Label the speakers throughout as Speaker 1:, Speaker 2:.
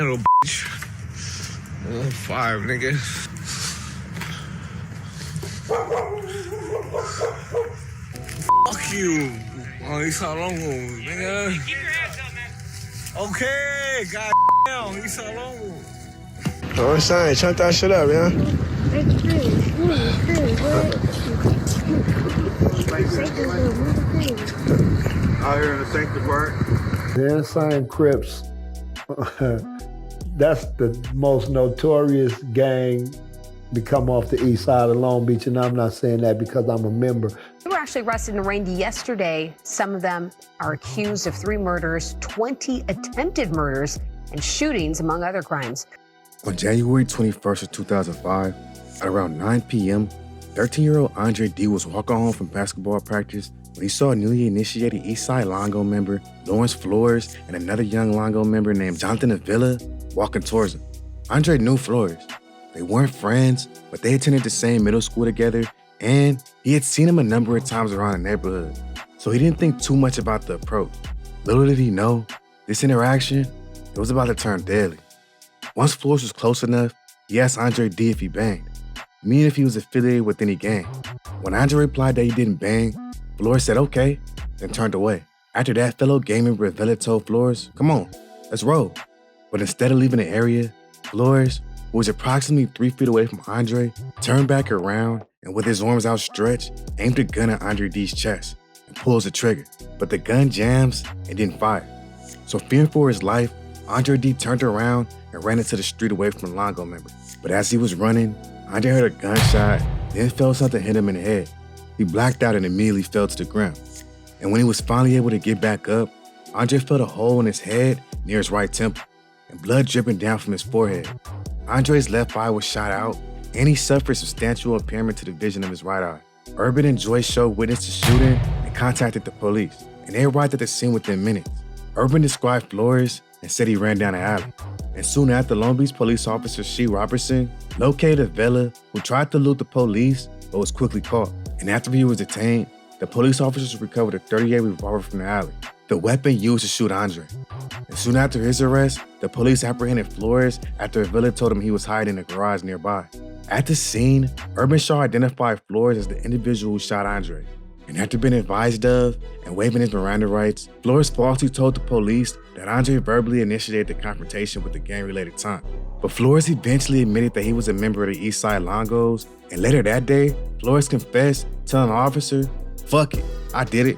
Speaker 1: Little bitch. Oh, 5, nigga. Fuck you. Oh, he's so long, nigga.
Speaker 2: Keep your hands up, man.
Speaker 1: Okay, goddamn, he's so long.
Speaker 3: Oh, I'm saying, chant that shit up, yeah?
Speaker 4: Out here in the sanctuary park.
Speaker 5: The insane Crips, that's the most notorious gang to come off the east side of Long Beach, and I'm not saying that because I'm a member.
Speaker 6: They were actually arrested in Randy yesterday. Some of them are accused of 3 murders, 20 attempted murders, and shootings, among other crimes.
Speaker 7: On January 21st of 2005, at around 9 p.m., 13-year-old Andre D was walking home from basketball practice when he saw a newly initiated East Side Lango member, Lawrence Flores, and another young Lango member named Jonathan Avila walking towards him. Andre knew Flores. They weren't friends, but they attended the same middle school together, and he had seen him a number of times around the neighborhood, so he didn't think too much about the approach. Little did he know, this interaction, it was about to turn deadly. Once Flores was close enough, he asked Andre D if he banged, meaning if he was affiliated with any gang. When Andre replied that he didn't bang, Flores said okay, then turned away. After that, fellow gang member Avila told Flores, "Come on, let's roll." But instead of leaving the area, Flores, who was approximately 3 feet away from Andre, turned back around and with his arms outstretched, aimed a gun at Andre D's chest and pulls the trigger. But the gun jams and didn't fire. So fearing for his life, Andre D turned around and ran into the street away from the Lango member. But as he was running, Andre heard a gunshot, then felt something hit him in the head. He blacked out and immediately fell to the ground. And when he was finally able to get back up, Andre felt a hole in his head near his right temple and blood dripping down from his forehead. Andre's left eye was shot out, and he suffered substantial impairment to the vision of his right eye. Urban and Joyce Show witnessed the shooting and contacted the police, and they arrived at the scene within minutes. Urban described Flores and said he ran down the alley. And soon after, Long Beach police officer Shee Robertson located Avila, who tried to elude the police but was quickly caught. And after he was detained, the police officers recovered a .38 revolver from the alley, the weapon used to shoot Andre. And soon after his arrest, the police apprehended Flores after Avila told him he was hiding in a garage nearby. At the scene, Urban Shaw identified Flores as the individual who shot Andre. And after being advised of and waiving his Miranda rights, Flores falsely told the police that Andre verbally initiated the confrontation with the gang-related time. But Flores eventually admitted that he was a member of the East Side Langos, and later that day, Flores confessed, telling the officer, "Fuck it, I did it.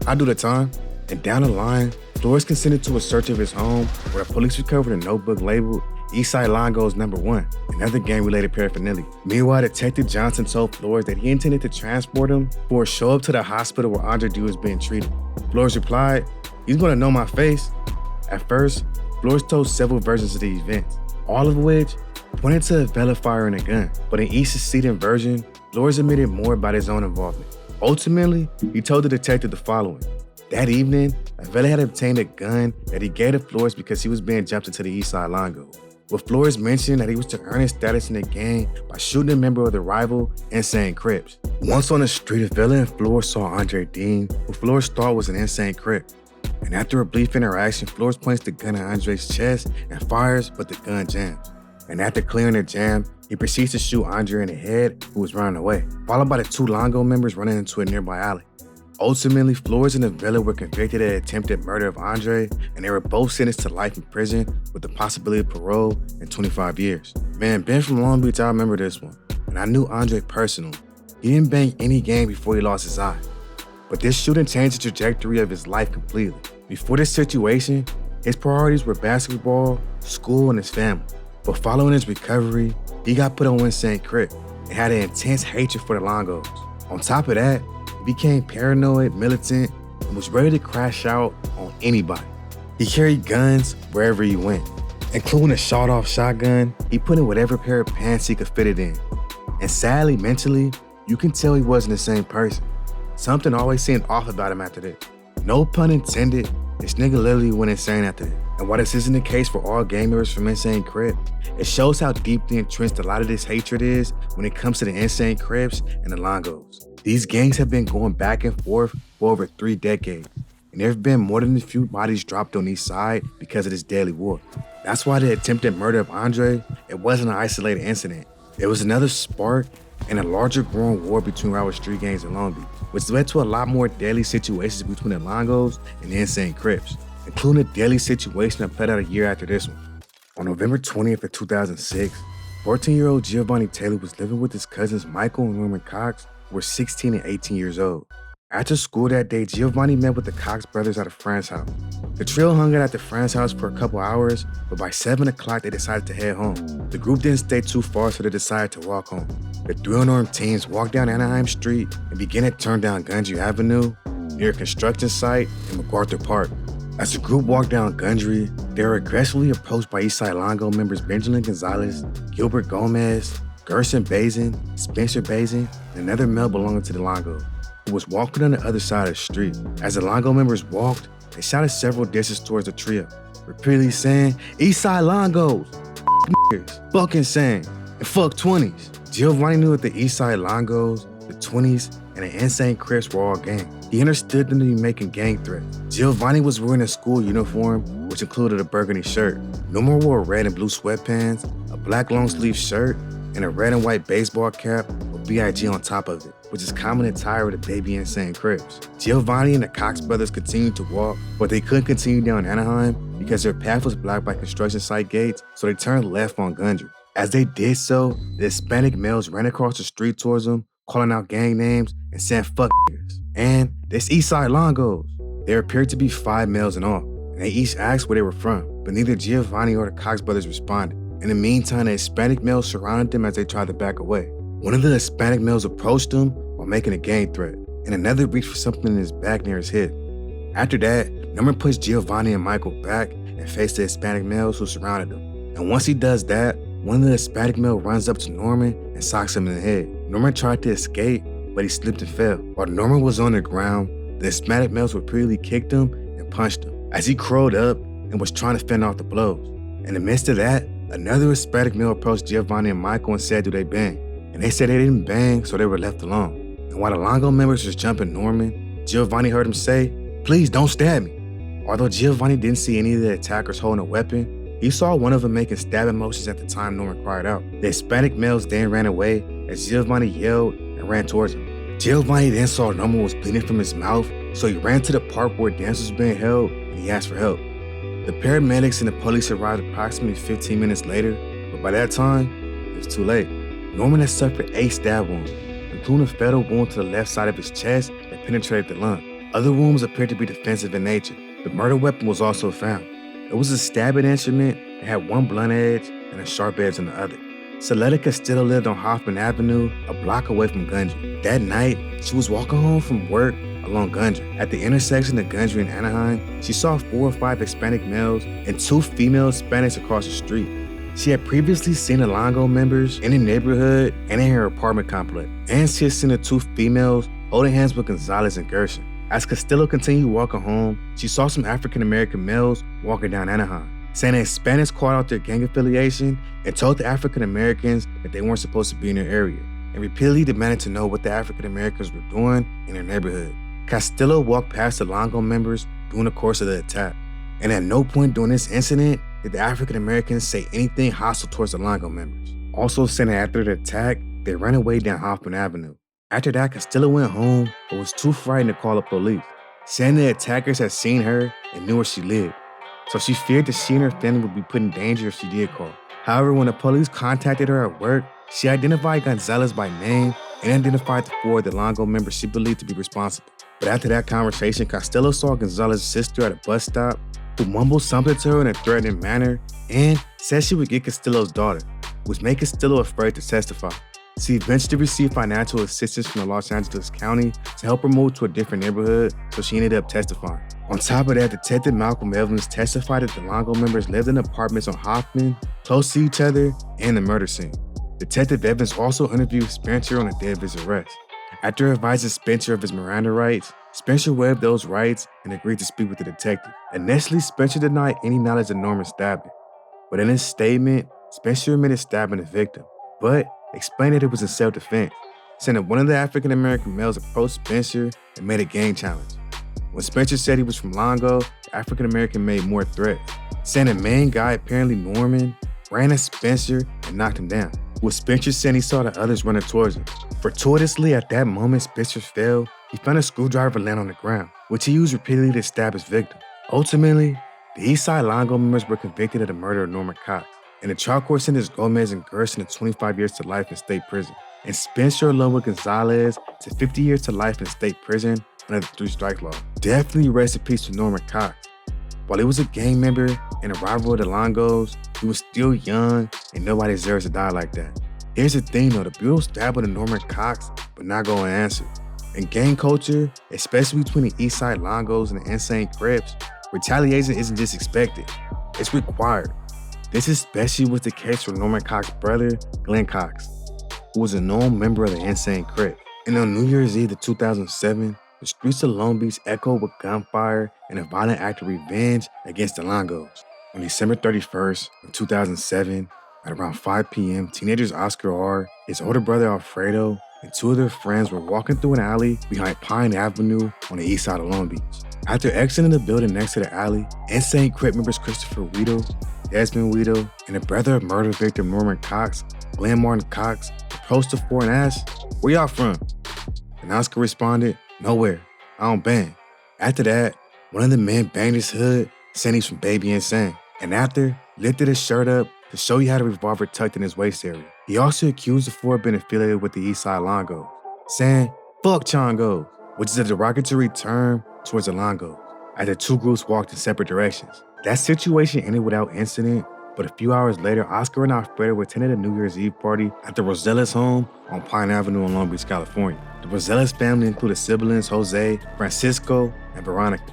Speaker 7: I do the time." And down the line, Flores consented to a search of his home where the police recovered a notebook labeled East Side Langos No. 1 and other gang-related paraphernalia. Meanwhile, Detective Johnson told Flores that he intended to transport him for a show up to the hospital where Andre D was being treated. Flores replied, "He's gonna know my face." At first, Flores told several versions of the events, all of which pointed to Avila firing a gun. But in each succeeding version, Flores admitted more about his own involvement. Ultimately, he told the detective the following. That evening, Avila had obtained a gun that he gave to Flores because he was being jumped into the East Side Lango. With Flores mentioned that he was to earn his status in the gang by shooting a member of the rival Insane Crips. Once on the street, Avila and Flores saw Andre Dean, who Flores thought was an Insane Crip. And after a brief interaction, Flores points the gun at Andre's chest and fires, but the gun jams. And after clearing the jam, he proceeds to shoot Andre in the head, who was running away, followed by the 2 Lango members running into a nearby alley. Ultimately, Flores and Avila were convicted of attempted murder of Andre, and they were both sentenced to life in prison with the possibility of parole in 25 years. Man, being from Long Beach, I remember this one. And I knew Andre personally. He didn't bang any gang before he lost his eye. But this shooting changed the trajectory of his life completely. Before this situation, his priorities were basketball, school, and his family. But following his recovery, he got put on Insane Crip and had an intense hatred for the Langos. On top of that, he became paranoid, militant, and was ready to crash out on anybody. He carried guns wherever he went, including a shot-off shotgun he put in whatever pair of pants he could fit it in. And sadly, mentally, you can tell he wasn't the same person. Something always seemed off about him after this. No pun intended, this nigga literally went insane after this. And while this isn't the case for all gang members from Insane Crip, it shows how deeply entrenched a lot of this hatred is when it comes to the Insane Crips and the Langos. These gangs have been going back and forth for over 3 decades. and there have been more than a few bodies dropped on East Side because of this deadly war. That's why the attempted murder of Andre, it wasn't an isolated incident. It was another spark in a larger growing war between rival street gangs in Long Beach, which led to a lot more deadly situations between the Langos and the insane Crips, including a deadly situation that played out a year after this one. On November 20th of 2006, 14-year-old Giovanni Taylor was living with his cousins Michael and Norman Cox, who were 16 and 18 years old. After school that day, Giovanni met with the Cox brothers at a friend's house. The trio hung out at the friend's house for a couple hours, but by 7 o'clock they decided to head home. The group didn't stay too far, so they decided to walk home. The three unarmed teens walked down Anaheim Street and began to turn down Gundry Avenue near a construction site in MacArthur Park. As the group walked down Gundry, they were aggressively approached by East Side Lango members Benjamin Gonzalez, Gilbert Gomez, Gerson Bazin, Spencer Bazin, and another male belonging to the Langos, who was walking on the other side of the street. As the Lango members walked, they shouted several disses towards the trio, repeatedly saying, "East Side Langos, niggas, fuck insane, and fuck 20s. Giovanni knew that the East Side Langos, the 20s, and the insane Crips were all gang. He understood them to be making gang threats. Giovanni was wearing a school uniform, which included a burgundy shirt. Norman wore red and blue sweatpants, a black long-sleeve shirt, and a red and white baseball cap with BIG on top of it, which is common attire of the baby insane Crips. Giovanni and the Cox brothers continued to walk, but they couldn't continue down Anaheim because their path was blocked by construction site gates, so they turned left on Gundry. As they did so, the Hispanic males ran across the street towards them, calling out gang names and saying "fuck niggas." And this East Side Langos. There appeared to be 5 males in all, and they each asked where they were from, but neither Giovanni or the Cox brothers responded. In the meantime, the Hispanic males surrounded them as they tried to back away. One of the Hispanic males approached them while making a gang threat, and another reached for something in his back near his hip. After that, Norman pushed Giovanni and Michael back and faced the Hispanic males who surrounded them. And once he does that, one of the Hispanic males runs up to Norman and socks him in the head. Norman tried to escape, but he slipped and fell. While Norman was on the ground, the Hispanic males repeatedly kicked him and punched him as he crawled up and was trying to fend off the blows. In the midst of that, another Hispanic male approached Giovanni and Michael and said, "Do they bang?" And they said they didn't bang, so they were left alone. And while the Lango members was jumping Norman, Giovanni heard him say, "Please don't stab me." Although Giovanni didn't see any of the attackers holding a weapon, he saw one of them making stabbing motions at the time Norman cried out. The Hispanic males then ran away as Giovanni yelled and ran towards him. Giovanni then saw Norman was bleeding from his mouth, so he ran to the park where Dance was being held and he asked for help. The paramedics and the police arrived approximately 15 minutes later, but by that time, it was too late. Norman had suffered 8 stab wounds, including a fatal wound to the left side of his chest that penetrated the lung. Other wounds appeared to be defensive in nature. The murder weapon was also found. It was a stabbing instrument that had one blunt edge and a sharp edge on the other. Saletta Castillo lived on Hoffman Avenue, a block away from Gundry. That night, she was walking home from work along Gundry. At the intersection of Gundry and Anaheim, she saw 4 or 5 Hispanic males and 2 female Hispanics across the street. She had previously seen the Lango members in the neighborhood and in her apartment complex, and she had seen the 2 females holding hands with Gonzalez and Gerson. As Castillo continued walking home, she saw some African-American males walking down Anaheim, saying that Hispanics called out their gang affiliation and told the African-Americans that they weren't supposed to be in their area, and repeatedly demanded to know what the African-Americans were doing in their neighborhood. Castillo walked past the Lango members during the course of the attack, and at no point during this incident did the African-Americans say anything hostile towards the Lango members. Also saying that after the attack, they ran away down Hoffman Avenue. After that, Castillo went home but was too frightened to call the police, saying the attackers had seen her and knew where she lived, so she feared that she and her family would be put in danger if she did call. However, when the police contacted her at work, she identified Gonzalez by name and identified the 4 of the Lango members she believed to be responsible. But after that conversation, Castillo saw Gonzalez's sister at a bus stop, who mumbled something to her in a threatening manner and said she would get Castillo's daughter, which made Castillo afraid to testify. She eventually received financial assistance from the Los Angeles County to help her move to a different neighborhood, so she ended up testifying. On top of that, Detective Malcolm Evans testified that the Lango members lived in apartments on Hoffman, close to each other, and the murder scene. Detective Evans also interviewed Spencer on the day of his arrest. After advising Spencer of his Miranda rights, Spencer waived those rights and agreed to speak with the detective. Initially, Spencer denied any knowledge of Norman's stabbing, but in his statement, Spencer admitted stabbing the victim, but explained that it was in self-defense, saying that one of the African-American males approached Spencer and made a gang challenge. When Spencer said he was from Longo, the African-American made more threats, saying the main guy, apparently Norman, ran at Spencer and knocked him down, with Spencer saying he saw the others running towards him. Fortuitously, at that moment Spencer fell, he found a screwdriver laying on the ground, which he used repeatedly to stab his victim. Ultimately, the East Side Lango members were convicted of the murder of Norman Cox, and the trial court sentenced Gomez and Gerson to 25 years to life in state prison, and Spencer, along with Gonzalez, to 50 years to life in state prison under the 3 strike law. Definitely rest in peace to Norman Cox. While he was a gang member and a rival of the Langos, he was still young and nobody deserves to die like that. Here's the thing though, the Bureau stabbed at Norman Cox, but not go unanswered. In gang culture, especially between the East Side Langos and the insane Crips, retaliation isn't just expected, it's required. This especially was the case for Norman Cox's brother, Glenn Cox, who was a known member of the insane Crips. And on New Year's Eve of 2007, the streets of Long Beach echoed with gunfire and a violent act of revenge against the Langos. On December 31st of 2007, at around 5 p.m., teenagers Oscar R., his older brother Alfredo, and 2 of their friends were walking through an alley behind Pine Avenue on the east side of Long Beach. After exiting the building next to the alley, insane Crip members Christopher Weedle, Desmond Weedle, and the brother of murder victim Norman Cox, Glenn Martin Cox, approached the 4 and asked, "Where y'all from?" And Oscar responded, "Nowhere. I don't bang." After that, one of the men banged his hood, saying he's from Baby Insane, and after, lifted his shirt up to show he had a revolver tucked in his waist area. He also accused the 4 of being affiliated with the East Side Langos, saying, "Fuck Chongo," which is a derogatory term towards the Langos, as the 2 groups walked in separate directions. That situation ended without incident, but a few hours later, Oscar and Alfredo attended a New Year's Eve party at the Rosella's home on Pine Avenue in Long Beach, California. The Rosella's family included siblings Jose, Francisco, and Veronica,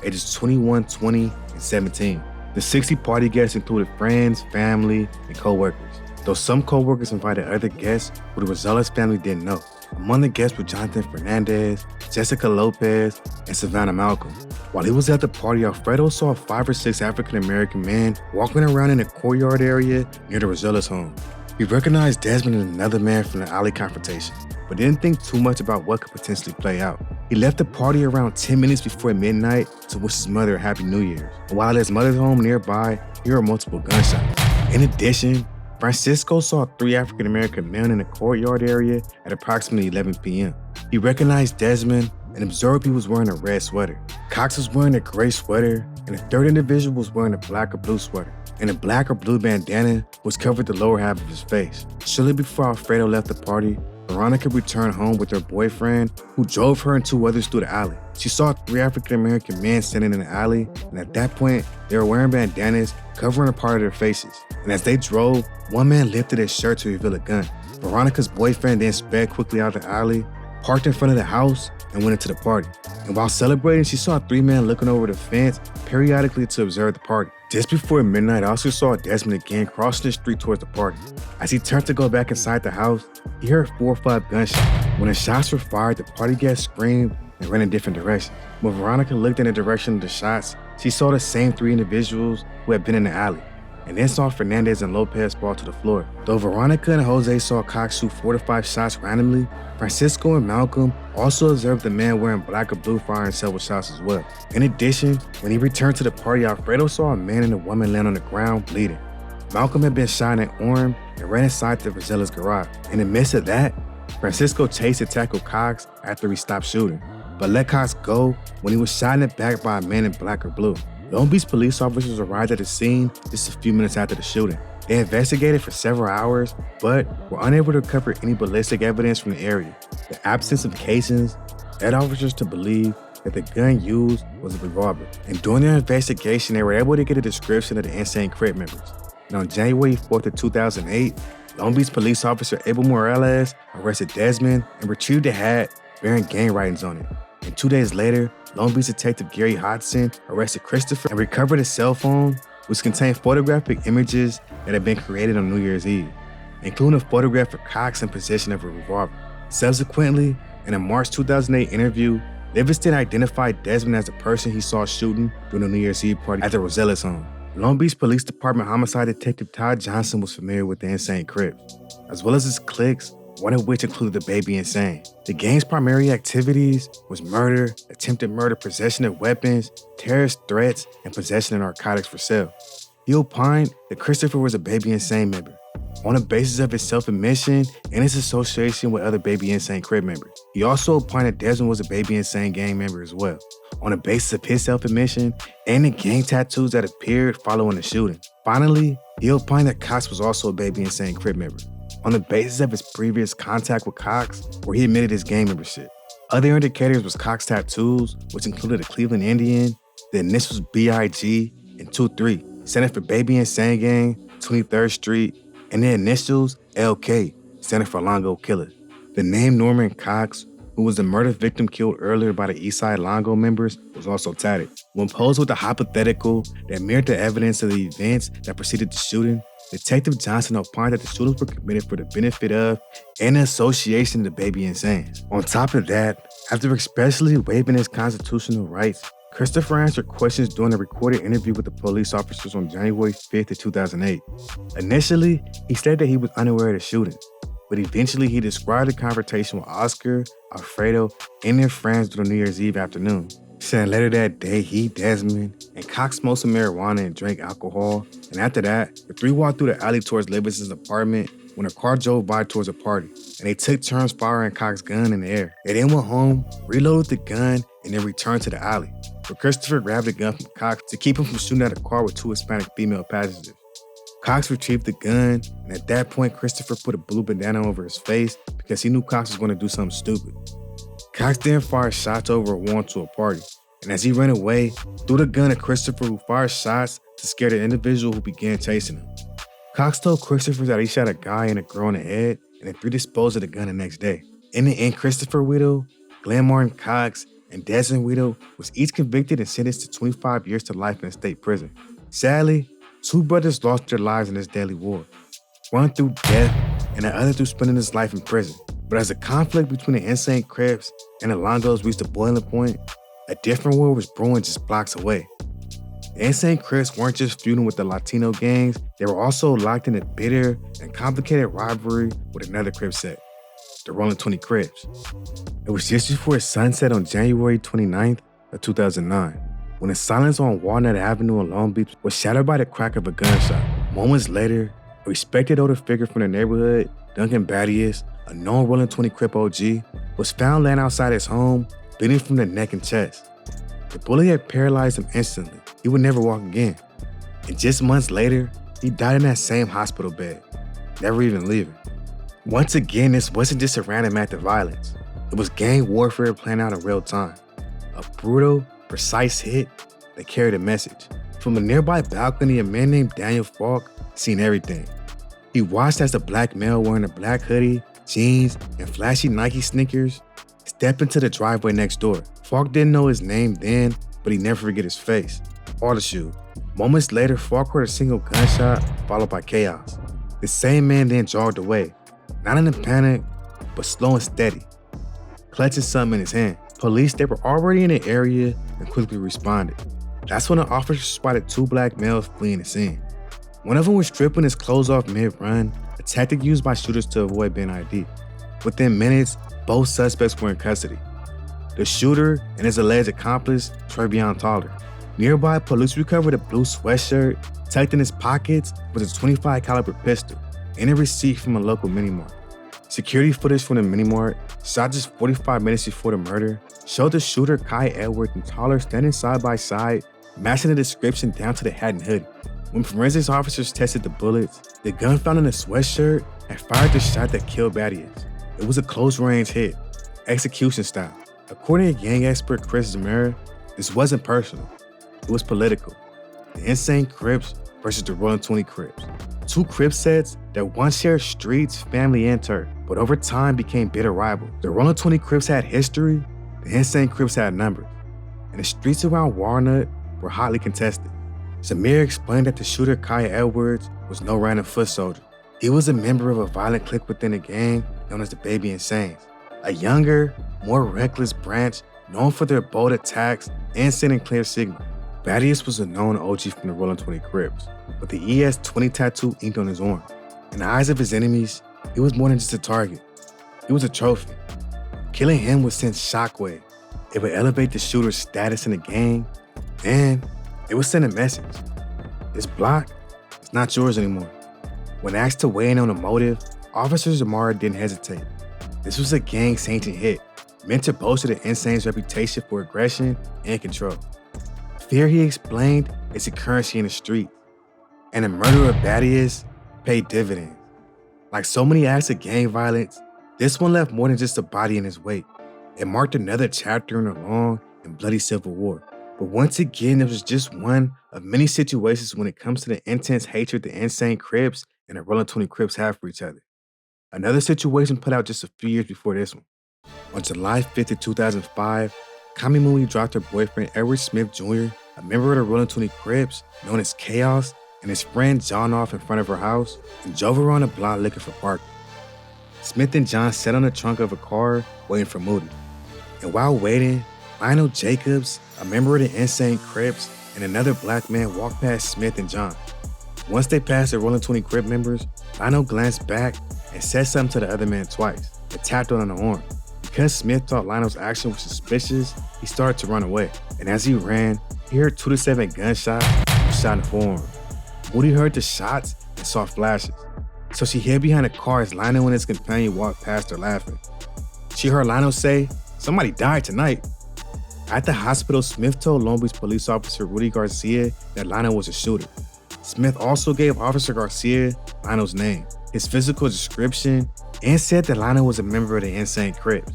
Speaker 7: ages 21, 20, and 17. The 60 party guests included friends, family, and co-workers, though some co-workers invited other guests who the Rosella's family didn't know. Among the guests were Jonathan Fernandez, Jessica Lopez, and Savannah Malcolm. While he was at the party, Alfredo saw 5 or 6 African-American men walking around in the courtyard area near the Rosella's home. He recognized Desmond and another man from the alley confrontation, but didn't think too much about what could potentially play out. He left the party around 10 minutes before midnight to wish his mother a Happy New Year's. And while at his mother's home nearby, he heard multiple gunshots. In addition, Francisco saw 3 African-American men in the courtyard area at approximately 11 p.m. He recognized Desmond and observed he was wearing a red sweater. Cox was wearing a gray sweater, and the 3rd individual was wearing a black or blue sweater, and a black or blue bandana which covered the lower half of his face. Shortly before Alfredo left the party, Veronica returned home with her boyfriend, who drove her and 2 others through the alley. She saw 3 African-American men standing in the alley, and at that point, they were wearing bandanas covering a part of their faces. And as they drove, one man lifted his shirt to reveal a gun. Veronica's boyfriend then sped quickly out the alley, parked in front of the house, and went into the party. And while celebrating, she saw 3 men looking over the fence periodically to observe the party. Just before midnight, Oscar saw Desmond again crossing the street towards the party. As he turned to go back inside the house, he heard 4 or 5 gunshots. When the shots were fired, the party guests screamed and ran in different directions. When Veronica looked in the direction of the shots, she saw the same 3 individuals who had been in the alley, and then saw Fernandez and Lopez fall to the floor. Though Veronica and Jose saw Cox shoot 4 to 5 shots randomly, Francisco and Malcolm also observed the man wearing black or blue firing several shots as well. In addition, when he returned to the party, Alfredo saw a man and a woman laying on the ground bleeding. Malcolm had been shot in the arm and ran inside the Rosella's garage. In the midst of that, Francisco chased and tackled Cox after he stopped shooting, but let Cox go when he was shot in the back by a man in black or blue. Long Beach police officers arrived at the scene just a few minutes after the shooting. They investigated for several hours, but were unable to recover any ballistic evidence from the area. The absence of casings led officers to believe that the gun used was a revolver. And during their investigation, they were able to get a description of the insane Crip members. And on January 4th of 2008, Long Beach police officer Abel Morales arrested Desmond and retrieved a hat bearing gang writings on it. And 2 days later, Long Beach detective Gary Hodgson arrested Christopher and recovered a cell phone which contained photographic images that had been created on New Year's Eve, including a photograph of Cox in possession of a revolver. Subsequently, in a March 2008 interview, Livingston identified Desmond as the person he saw shooting during the New Year's Eve party at the Rosella's home. Long Beach Police Department homicide detective Todd Johnson was familiar with the insane Crips, as well as his cliques, one of which included the Baby Insane. The gang's primary activities was murder, attempted murder, possession of weapons, terrorist threats, and possession of narcotics for sale. He opined that Christopher was a Baby Insane member, on the basis of his self-admission and his association with other Baby Insane Crip members. He also opined that Desmond was a Baby Insane gang member as well, on the basis of his self-admission and the gang tattoos that appeared following the shooting. Finally, he opined that Cox was also a Baby Insane Crip member, on the basis of his previous contact with Cox, where he admitted his gang membership. Other indicators was Cox tattoos, which included a Cleveland Indian, the initials BIG, and 23, standing for Baby Insane Gang, 23rd Street, and the initials LK, standing for Longo Killer. The name Norman Cox, who was the murder victim killed earlier by the Side Langos members, was also tatted. When posed with a hypothetical that mirrored the evidence of the events that preceded the shooting, Detective Johnson opined that the shootings were committed for the benefit of and association of the Baby Insanes. On top of that, after expressly waiving his constitutional rights, Christopher answered questions during a recorded interview with the police officers on January 5th of 2008. Initially, he said that he was unaware of the shooting, but eventually he described the confrontation with Oscar, Alfredo, and their friends during New Year's Eve afternoon. Saying later that day, he, Desmond, and Cox smoked some marijuana and drank alcohol, and after that, the three walked through the alley towards Livingston's apartment when a car drove by towards a party, and they took turns firing Cox's gun in the air. They then went home, reloaded the gun, and then returned to the alley, where Christopher grabbed the gun from Cox to keep him from shooting at a car with two Hispanic female passengers. Cox retrieved the gun, and at that point, Christopher put a blue bandana over his face because he knew Cox was going to do something stupid. Cox then fired shots over a wall to a party, and as he ran away, threw the gun at Christopher, who fired shots to scare the individual who began chasing him. Cox told Christopher that he shot a guy and a girl in the head, and the three disposed of the gun the next day. In the end, Christopher Whittle, Glenn Martin Cox, and Desmond Whittle was each convicted and sentenced to 25 years to life in a state prison. Sadly, two brothers lost their lives in this deadly war, one through death and the other through spending his life in prison. But as the conflict between the insane Crips and the Langos reached a boiling point, a different war was brewing just blocks away. The insane Crips weren't just feuding with the Latino gangs, they were also locked in a bitter and complicated rivalry with another Crip set, the Rolling 20 Crips. It was just before sunset on January 29th of 2009, when the silence on Walnut Avenue in Long Beach was shattered by the crack of a gunshot. Moments later, a respected older figure from the neighborhood, Duncan Badius, a known Rolling 20 Crip OG, was found laying outside his home, bleeding from the neck and chest. The bullet had paralyzed him instantly. He would never walk again. And just months later, he died in that same hospital bed, never even leaving. Once again, this wasn't just a random act of violence. It was gang warfare playing out in real time. A brutal, precise hit that carried a message. From a nearby balcony, a man named Daniel Falk seen everything. He watched as a black male wearing a black hoodie, jeans, and flashy Nike sneakers stepped into the driveway next door. Falk didn't know his name then, but he never forget his face or the shoe. Moments later, Falk heard a single gunshot followed by chaos. The same man then jogged away, not in a panic, but slow and steady, clutching something in his hand. Police, they were already in the area and quickly responded. That's when the officers spotted two black males fleeing the scene. One of them was stripping his clothes off mid-run, a tactic used by shooters to avoid being ID'd. Within minutes, both suspects were in custody. The shooter and his alleged accomplice, Trevion Toller. Nearby, police recovered a blue sweatshirt. Tucked in his pockets was a .25 caliber pistol and a receipt from a local mini-mart. Security footage from the mini-mart, shot just 45 minutes before the murder, showed the shooter, Kai Edwards, and Toller standing side by side, matching the description down to the hat and hoodie. When forensics officers tested the bullets, the gun found in the sweatshirt had fired the shot that killed Badius. It was a close-range hit, execution style. According to gang expert Chris Zamora, this wasn't personal, it was political. The insane Crips versus the Rolling 20 Crips. Two Crip sets that once shared streets, family, and turf, but over time became bitter rivals. The Rolling 20 Crips had history, the insane Crips had numbers, and the streets around Walnut were hotly contested. Samir explained that the shooter, Kai Edwards, was no random foot soldier. He was a member of a violent clique within the gang known as the Baby Insanes, a younger, more reckless branch known for their bold attacks and sending clear signals. Badius was a known OG from the Rolling 20 Crips, with the ES-20 tattoo inked on his arm. In the eyes of his enemies, he was more than just a target. He was a trophy. Killing him would send shockwave. It would elevate the shooter's status in the gang, and it would send a message. This block is not yours anymore. When asked to weigh in on the motive, Officer Zamora didn't hesitate. This was a gang-sanctioned hit, meant to bolster the Insane's reputation for aggression and control. Fear, he explained, is a currency in the street, and the murder of Badius paid dividends. Like so many acts of gang violence, this one left more than just a body in his wake. It marked another chapter in a long and bloody civil war. But once again, it was just one of many situations when it comes to the intense hatred the insane Crips and the Rolling 20 Crips have for each other. Another situation put out just a few years before this one. On July 5th, 2005, Kami Moody dropped her boyfriend Edward Smith Jr., a member of the Rolling 20 Crips known as CALI'S, and his friend John off in front of her house and drove around the block looking for parking. Smith and John sat on the trunk of a car waiting for Moody. And while waiting, Lionel Jacobs, a member of the Insane Crips, and another black man walked past Smith and John. Once they passed the Rolling 20 Crip members, Lionel glanced back and said something to the other man twice and tapped on the arm. Because Smith thought Lionel's action was suspicious, he started to run away. And as he ran, he heard 2 to 7 gunshots and shot in the forearm. Moody heard the shots and saw flashes. So she hid behind a car as Lionel and his companion walked past her laughing. She heard Lionel say, "Somebody died tonight." At the hospital, Smith told Long Beach police officer Rudy Garcia that Lionel was a shooter. Smith also gave Officer Garcia Lionel's name, his physical description, and said that Lionel was a member of the Insane Crips.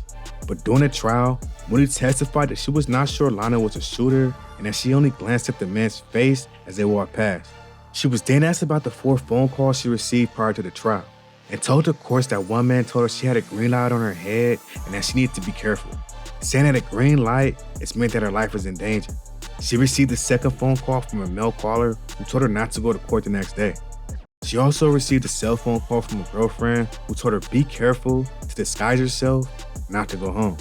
Speaker 7: But during the trial, Moody testified that she was not sure Lionel was a shooter and that she only glanced at the man's face as they walked past. She was then asked about the 4 phone calls she received prior to the trial and told the courts that one man told her she had a green light on her head and that she needed to be careful. Saying that a green light, it meant that her life was in danger. She received a second phone call from a male caller who told her not to go to court the next day. She also received a cell phone call from a girlfriend who told her be careful, to disguise herself, not to go home.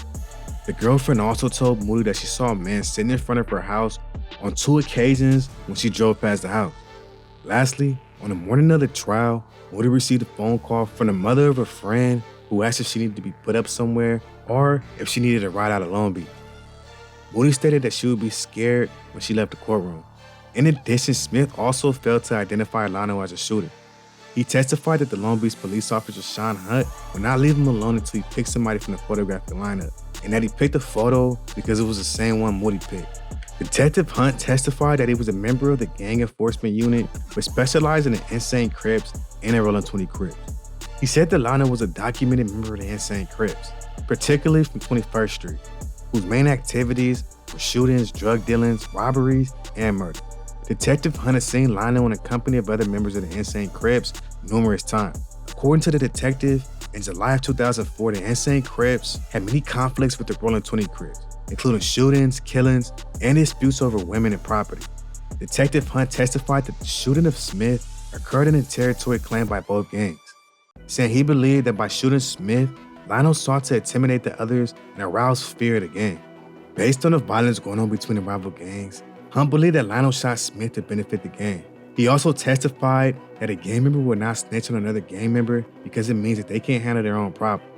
Speaker 7: The girlfriend also told Moody that she saw a man sitting in front of her house on 2 occasions when she drove past the house. Lastly, on the morning of the trial, Moody received a phone call from the mother of a friend who asked if she needed to be put up somewhere or if she needed a ride out of Long Beach. Moody stated that she would be scared when she left the courtroom. In addition, Smith also failed to identify Lionel as a shooter. He testified that the Long Beach police officer Sean Hunt would not leave him alone until he picked somebody from the photographic lineup, and that he picked the photo because it was the same one Moody picked. Detective Hunt testified that he was a member of the gang enforcement unit which specialized in the Insane Crips and the Rolling 20 Crips. He said that Lionel was a documented member of the Insane Crips, particularly from 21st Street, whose main activities were shootings, drug dealings, robberies, and murder. Detective Hunt has seen Lionel in a company of other members of the Insane Crips numerous times. According to the detective, in July of 2004, the Insane Crips had many conflicts with the Rolling 20 Crips, including shootings, killings, and disputes over women and property. Detective Hunt testified that the shooting of Smith occurred in a territory claimed by both gangs, saying he believed that by shooting Smith, Lionel sought to intimidate the others and arouse fear of the gang. Based on the violence going on between the rival gangs, Hunt believed that Lionel shot Smith to benefit the gang. He also testified that a gang member would not snitch on another gang member because it means that they can't handle their own problem.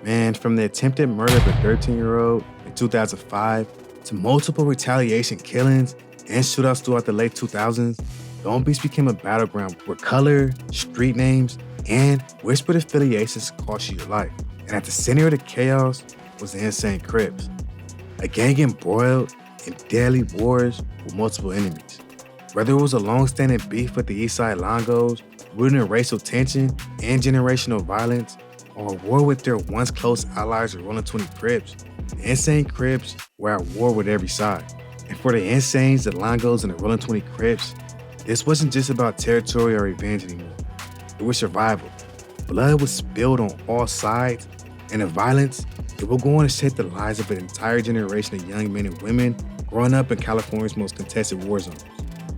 Speaker 7: Man, from the attempted murder of a 13-year-old in 2005 to multiple retaliation killings and shootouts throughout the late 2000s, Long Beach became a battleground where color, street names, and whispered affiliations cost you your life. And at the center of the chaos was the Insane Crips, a gang embroiled in deadly wars with multiple enemies. Whether it was a long-standing beef with the East Side Langos, rooted in racial tension and generational violence, or a war with their once close allies, the Rolling 20 Crips, the Insane Crips were at war with every side. And for the Insanes, the Langos, and the Rolling 20 Crips, this wasn't just about territory or revenge anymore. It was survival. Blood was spilled on all sides, and the violence, it will go on to shape the lives of an entire generation of young men and women growing up in California's most contested war zones.